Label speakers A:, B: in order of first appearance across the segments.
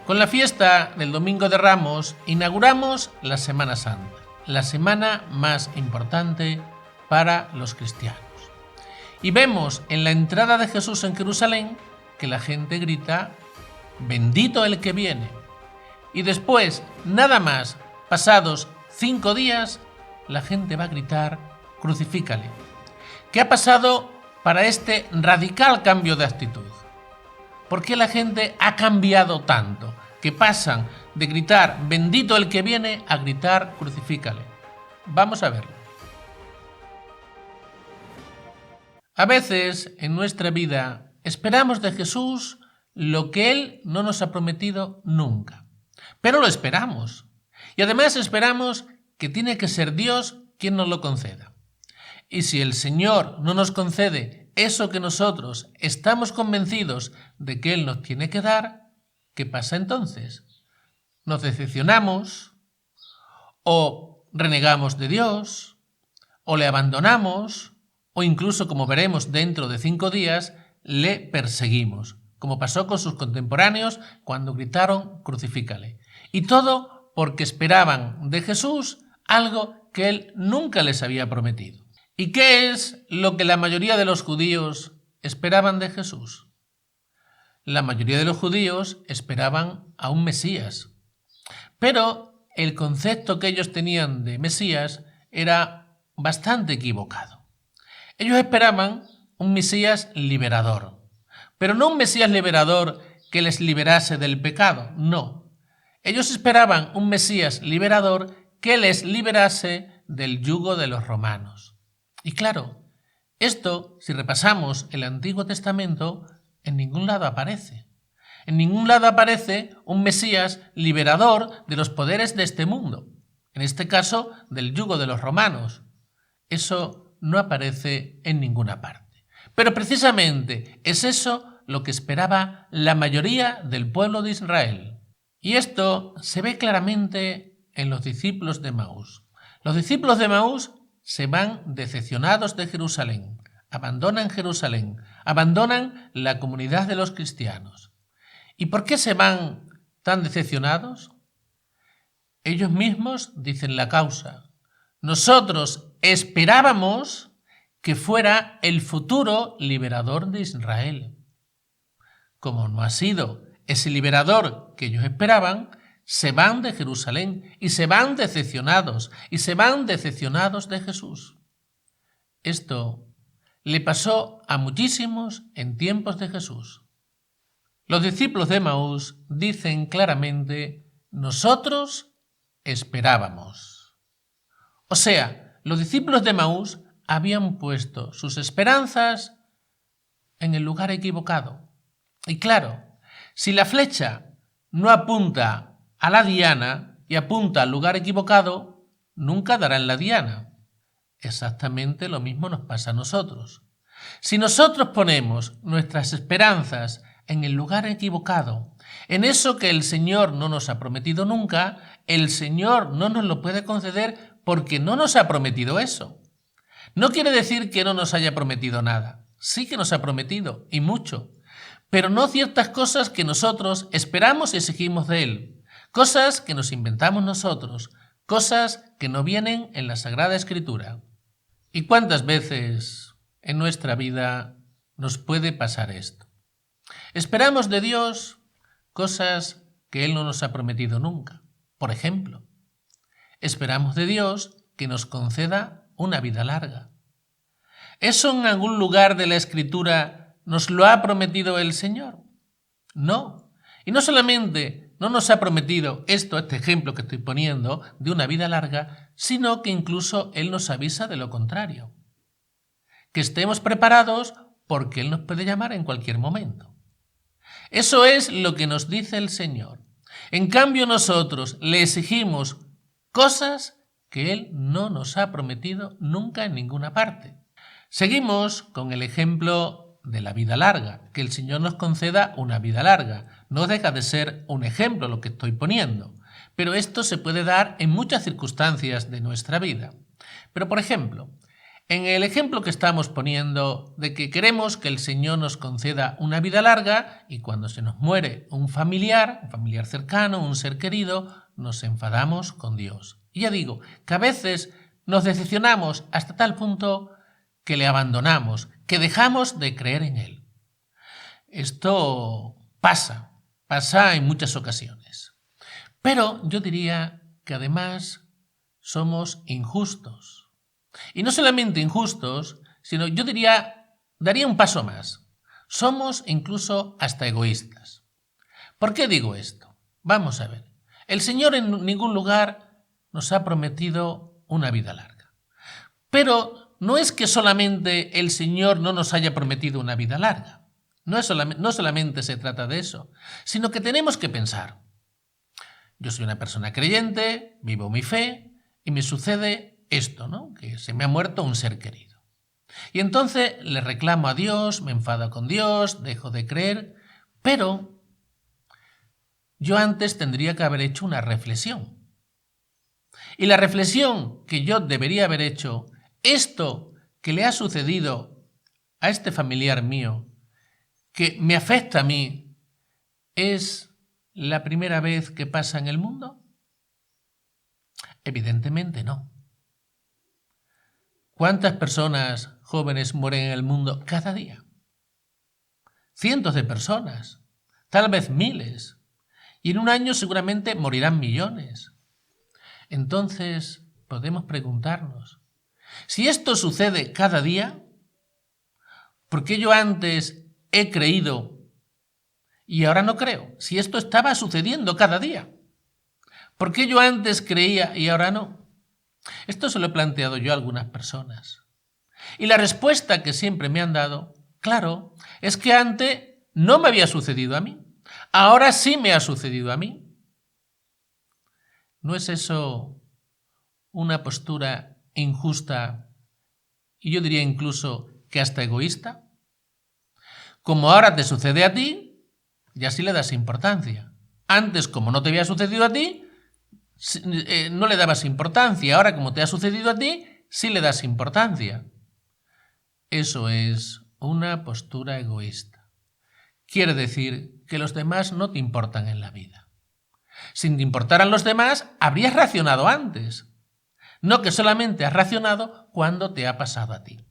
A: Con la fiesta del Domingo de Ramos inauguramos la Semana Santa, la semana más importante para los cristianos. Y vemos en la entrada de Jesús en Jerusalén que la gente grita: bendito el que viene. Y después, nada más, pasados 5 días, la gente va a gritar: crucifícale. ¿Qué ha pasado para este radical cambio de actitud? ¿Por qué la gente ha cambiado tanto? Que pasan de gritar bendito el que viene a gritar crucifícale. Vamos a verlo. A veces en nuestra vida esperamos de Jesús lo que Él no nos ha prometido nunca. Pero lo esperamos. Y además esperamos que tiene que ser Dios quien nos lo conceda. Y si el Señor no nos concede eso que nosotros estamos convencidos de que Él nos tiene que dar, ¿qué pasa entonces? Nos decepcionamos, o renegamos de Dios, o le abandonamos, o incluso, como veremos dentro de 5 días, le perseguimos, como pasó con sus contemporáneos cuando gritaron crucifícale. Y todo porque esperaban de Jesús algo que Él nunca les había prometido. ¿Y qué es lo que la mayoría de los judíos esperaban de Jesús? La mayoría de los judíos esperaban a un Mesías. Pero el concepto que ellos tenían de Mesías era bastante equivocado. Ellos esperaban un Mesías liberador. Pero no un Mesías liberador que les liberase del pecado, no. Ellos esperaban un Mesías liberador que les liberase del yugo de los romanos. Y claro, esto, si repasamos el Antiguo Testamento, en ningún lado aparece. En ningún lado aparece un Mesías liberador de los poderes de este mundo. En este caso, del yugo de los romanos. Eso no aparece en ninguna parte. Pero precisamente es eso lo que esperaba la mayoría del pueblo de Israel. Y esto se ve claramente en los discípulos de Emaús. Los discípulos de Emaús se van decepcionados de Jerusalén, abandonan Jerusalén, abandonan la comunidad de los cristianos. ¿Y por qué se van tan decepcionados? Ellos mismos dicen la causa. Nosotros esperábamos que fuera el futuro liberador de Israel. Como no ha sido ese liberador que ellos esperaban, se van de Jerusalén y se van decepcionados de Jesús. Esto le pasó a muchísimos en tiempos de Jesús. Los discípulos de Emaús dicen claramente: nosotros esperábamos. O sea, los discípulos de Emaús habían puesto sus esperanzas en el lugar equivocado. Y claro, si la flecha no apunta a la diana y apunta al lugar equivocado, nunca dará en la diana. Exactamente lo mismo nos pasa a nosotros. Si nosotros ponemos nuestras esperanzas en el lugar equivocado, en eso que el Señor no nos ha prometido nunca, el Señor no nos lo puede conceder porque no nos ha prometido eso. No quiere decir que no nos haya prometido nada. Sí que nos ha prometido, y mucho, pero no ciertas cosas que nosotros esperamos y exigimos de Él. Cosas que nos inventamos nosotros, cosas que no vienen en la Sagrada Escritura. ¿Y cuántas veces en nuestra vida nos puede pasar esto? Esperamos de Dios cosas que Él no nos ha prometido nunca. Por ejemplo, esperamos de Dios que nos conceda una vida larga. ¿Eso en algún lugar de la Escritura nos lo ha prometido el Señor? No. Y no solamente no nos ha prometido este ejemplo que estoy poniendo de una vida larga, sino que incluso Él nos avisa de lo contrario. Que estemos preparados porque Él nos puede llamar en cualquier momento. Eso es lo que nos dice el Señor. En cambio, nosotros le exigimos cosas que Él no nos ha prometido nunca en ninguna parte. Seguimos con el ejemplo de la vida larga, que el Señor nos conceda una vida larga. No deja de ser un ejemplo lo que estoy poniendo, pero esto se puede dar en muchas circunstancias de nuestra vida. Pero, por ejemplo, En el ejemplo que estamos poniendo de que queremos que el Señor nos conceda una vida larga y cuando se nos muere un familiar cercano, un ser querido, nos enfadamos con Dios. Y ya digo, que a veces nos decepcionamos hasta tal punto que le abandonamos, que dejamos de creer en Él. Esto pasa en muchas ocasiones. Pero yo diría que además somos injustos. Y no solamente injustos, sino yo daría un paso más. Somos incluso hasta egoístas. ¿Por qué digo esto? Vamos a ver. El Señor en ningún lugar nos ha prometido una vida larga. Pero no es que solamente el Señor no nos haya prometido una vida larga. No solamente se trata de eso, sino que tenemos que pensar. Yo soy una persona creyente, vivo mi fe y me sucede esto, ¿no? Que se me ha muerto un ser querido. Y entonces le reclamo a Dios, me enfado con Dios, dejo de creer, pero yo antes tendría que haber hecho una reflexión. Y la reflexión que yo debería haber hecho, esto que le ha sucedido a este familiar mío, que me afecta a mí, ¿es la primera vez que pasa en el mundo? Evidentemente no. ¿Cuántas personas jóvenes mueren en el mundo cada día? Cientos de personas, tal vez miles, y en un año seguramente morirán millones. Entonces podemos preguntarnos, si esto sucede cada día, ¿por qué yo antes he creído y ahora no creo? Si esto estaba sucediendo cada día, ¿por qué yo antes creía y ahora no? Esto se lo he planteado yo a algunas personas. Y la respuesta que siempre me han dado, claro, es que antes no me había sucedido a mí. Ahora sí me ha sucedido a mí. ¿No es eso una postura injusta y yo diría incluso que hasta egoísta? Como ahora te sucede a ti, ya sí le das importancia. Antes, como no te había sucedido a ti, no le dabas importancia. Ahora, como te ha sucedido a ti, sí le das importancia. Eso es una postura egoísta. Quiere decir que los demás no te importan en la vida. Si te importaran los demás, habrías reaccionado antes. No que solamente has reaccionado cuando te ha pasado a ti.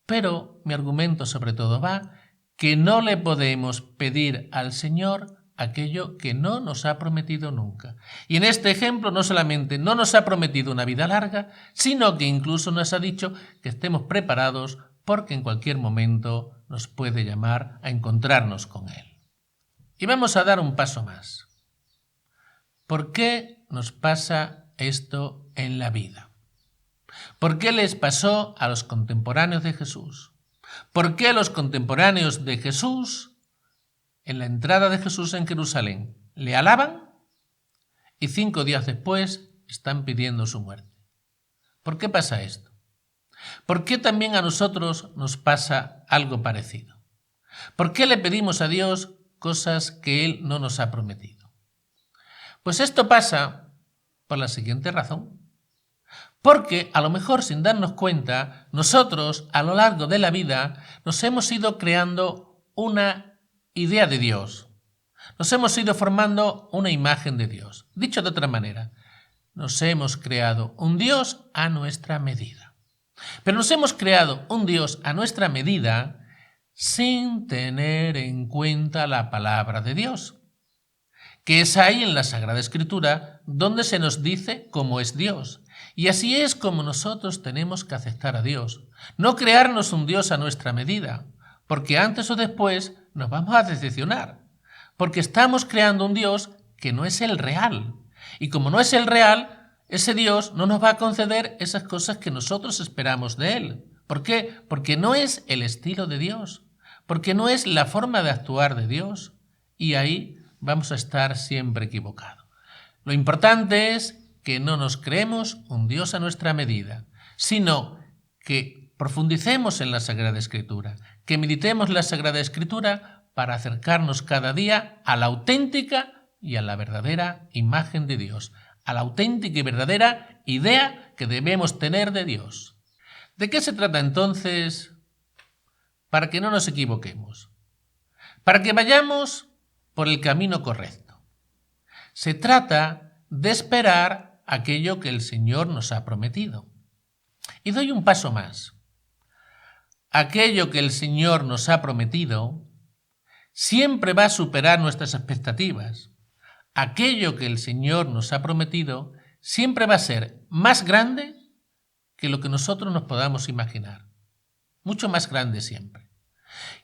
A: Pero mi argumento sobre todo va que no le podemos pedir al Señor aquello que no nos ha prometido nunca. Y en este ejemplo no solamente no nos ha prometido una vida larga, sino que incluso nos ha dicho que estemos preparados porque en cualquier momento nos puede llamar a encontrarnos con Él. Y vamos a dar un paso más. ¿Por qué nos pasa esto en la vida? ¿Por qué les pasó a los contemporáneos de Jesús? ¿Por qué los contemporáneos de Jesús, en la entrada de Jesús en Jerusalén, le alaban y 5 días después están pidiendo su muerte? ¿Por qué pasa esto? ¿Por qué también a nosotros nos pasa algo parecido? ¿Por qué le pedimos a Dios cosas que Él no nos ha prometido? Pues esto pasa por la siguiente razón. Porque a lo mejor sin darnos cuenta, nosotros a lo largo de la vida nos hemos ido creando una idea de Dios. Nos hemos ido formando una imagen de Dios. Dicho de otra manera, nos hemos creado un Dios a nuestra medida. Pero nos hemos creado un Dios a nuestra medida sin tener en cuenta la palabra de Dios, que es ahí en la Sagrada Escritura donde se nos dice cómo es Dios. Y así es como nosotros tenemos que aceptar a Dios. No crearnos un Dios a nuestra medida, porque antes o después nos vamos a decepcionar, porque estamos creando un Dios que no es el real. Y como no es el real, ese Dios no nos va a conceder esas cosas que nosotros esperamos de Él. ¿Por qué? Porque no es el estilo de Dios, porque no es la forma de actuar de Dios. Y ahí vamos a estar siempre equivocados. Lo importante es que no nos creemos un Dios a nuestra medida, sino que profundicemos en la Sagrada Escritura, que meditemos la Sagrada Escritura para acercarnos cada día a la auténtica y a la verdadera imagen de Dios, a la auténtica y verdadera idea que debemos tener de Dios. ¿De qué se trata entonces? Para que no nos equivoquemos, para que vayamos por el camino correcto. Se trata de esperar aquello que el Señor nos ha prometido. Y doy un paso más. Aquello que el Señor nos ha prometido siempre va a superar nuestras expectativas. Aquello que el Señor nos ha prometido siempre va a ser más grande que lo que nosotros nos podamos imaginar. Mucho más grande siempre.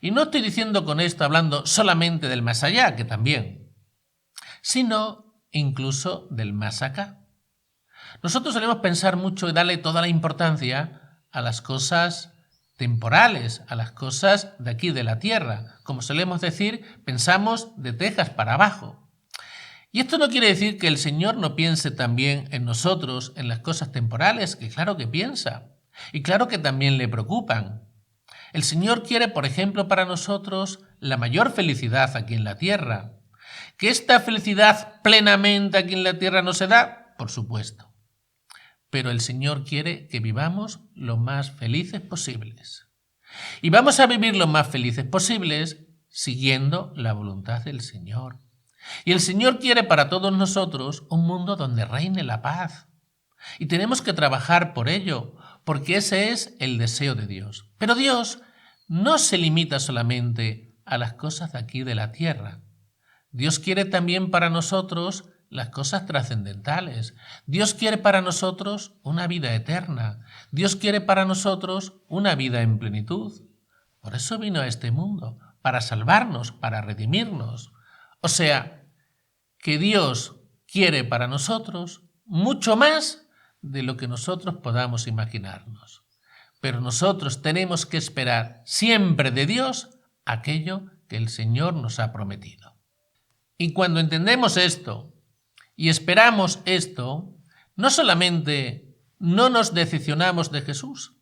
A: Y no estoy diciendo con esto hablando solamente del más allá, que también, sino incluso del más acá. Nosotros solemos pensar mucho y darle toda la importancia a las cosas temporales, a las cosas de aquí de la tierra. Como solemos decir, pensamos de Texas para abajo. Y esto no quiere decir que el Señor no piense también en nosotros, en las cosas temporales, que claro que piensa, y claro que también le preocupan. El Señor quiere, por ejemplo, para nosotros la mayor felicidad aquí en la tierra. ¿Que esta felicidad plenamente aquí en la tierra no se da? Por supuesto. Pero el Señor quiere que vivamos lo más felices posibles. Y vamos a vivir lo más felices posibles siguiendo la voluntad del Señor. Y el Señor quiere para todos nosotros un mundo donde reine la paz. Y tenemos que trabajar por ello, porque ese es el deseo de Dios. Pero Dios no se limita solamente a las cosas de aquí de la tierra. Dios quiere también para nosotros las cosas trascendentales. Dios quiere para nosotros una vida eterna. Dios quiere para nosotros una vida en plenitud. Por eso vino a este mundo, para salvarnos, para redimirnos. O sea, que Dios quiere para nosotros mucho más de lo que nosotros podamos imaginarnos. Pero nosotros tenemos que esperar siempre de Dios aquello que el Señor nos ha prometido. Y cuando entendemos esto y esperamos esto, no solamente no nos decepcionamos de Jesús,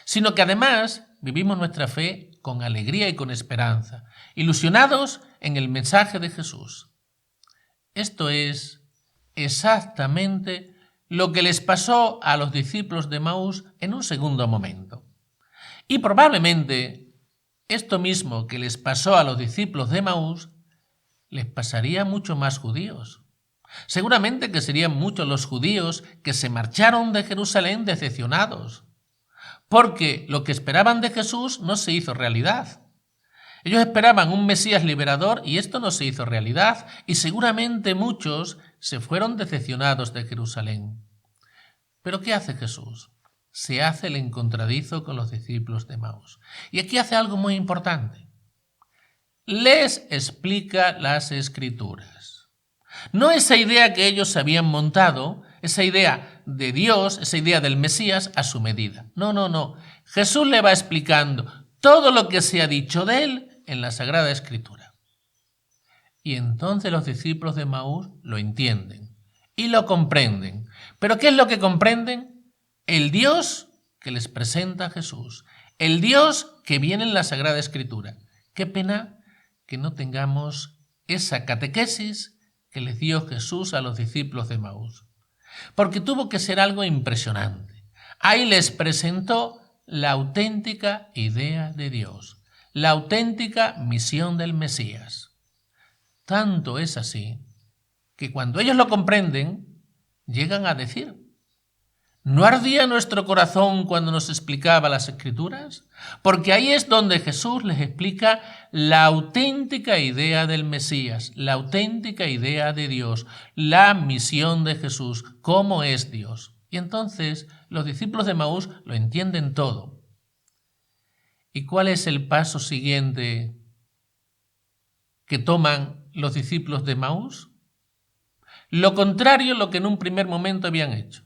A: sino que además vivimos nuestra fe con alegría y con esperanza, ilusionados en el mensaje de Jesús. Esto es exactamente lo que les pasó a los discípulos de Emaús en un segundo momento. Y probablemente esto mismo que les pasó a los discípulos de Emaús les pasaría a muchos más judíos. Seguramente que serían muchos los judíos que se marcharon de Jerusalén decepcionados, porque lo que esperaban de Jesús no se hizo realidad. Ellos esperaban un Mesías liberador y esto no se hizo realidad, y seguramente muchos se fueron decepcionados de Jerusalén. ¿Pero qué hace Jesús? Se hace el encontradizo con los discípulos de Emaús. Y aquí hace algo muy importante. Les explica las Escrituras. No esa idea que ellos habían montado, esa idea de Dios, esa idea del Mesías a su medida. No. Jesús le va explicando todo lo que se ha dicho de él en la Sagrada Escritura. Y entonces los discípulos de Emaús lo entienden y lo comprenden. ¿Pero qué es lo que comprenden? El Dios que les presenta Jesús, el Dios que viene en la Sagrada Escritura. Qué pena que no tengamos esa catequesis que les dio Jesús a los discípulos de Emaús, porque tuvo que ser algo impresionante. Ahí les presentó la auténtica idea de Dios, la auténtica misión del Mesías. Tanto es así que cuando ellos lo comprenden, llegan a decir: ¿no ardía nuestro corazón cuando nos explicaba las Escrituras? Porque ahí es donde Jesús les explica la auténtica idea del Mesías, la auténtica idea de Dios, la misión de Jesús, cómo es Dios. Y entonces los discípulos de Emaús lo entienden todo. ¿Y cuál es el paso siguiente que toman los discípulos de Emaús? Lo contrario a lo que en un primer momento habían hecho.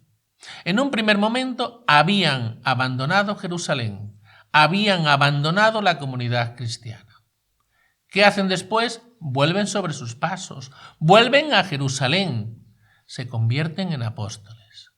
A: En un primer momento habían abandonado Jerusalén, habían abandonado la comunidad cristiana. ¿Qué hacen después? Vuelven sobre sus pasos, vuelven a Jerusalén, se convierten en apóstoles.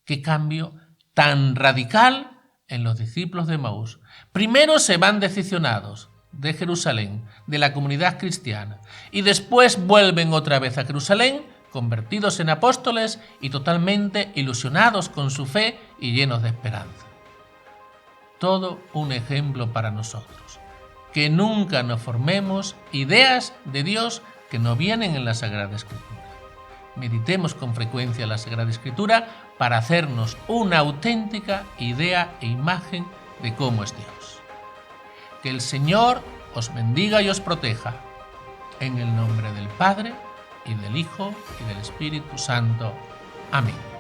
A: ¡Qué cambio tan radical en los discípulos de Emaús! Primero se van decepcionados de Jerusalén, de la comunidad cristiana, y después vuelven otra vez a Jerusalén, convertidos en apóstoles y totalmente ilusionados con su fe y llenos de esperanza. todo un ejemplo para nosotros. Que nunca nos formemos ideas de Dios que no vienen en la Sagrada Escritura. Meditemos con frecuencia la Sagrada Escritura para hacernos una auténtica idea e imagen de cómo es Dios. Que el Señor os bendiga y os proteja. En el nombre del Padre, y del Hijo, y del Espíritu Santo. Amén.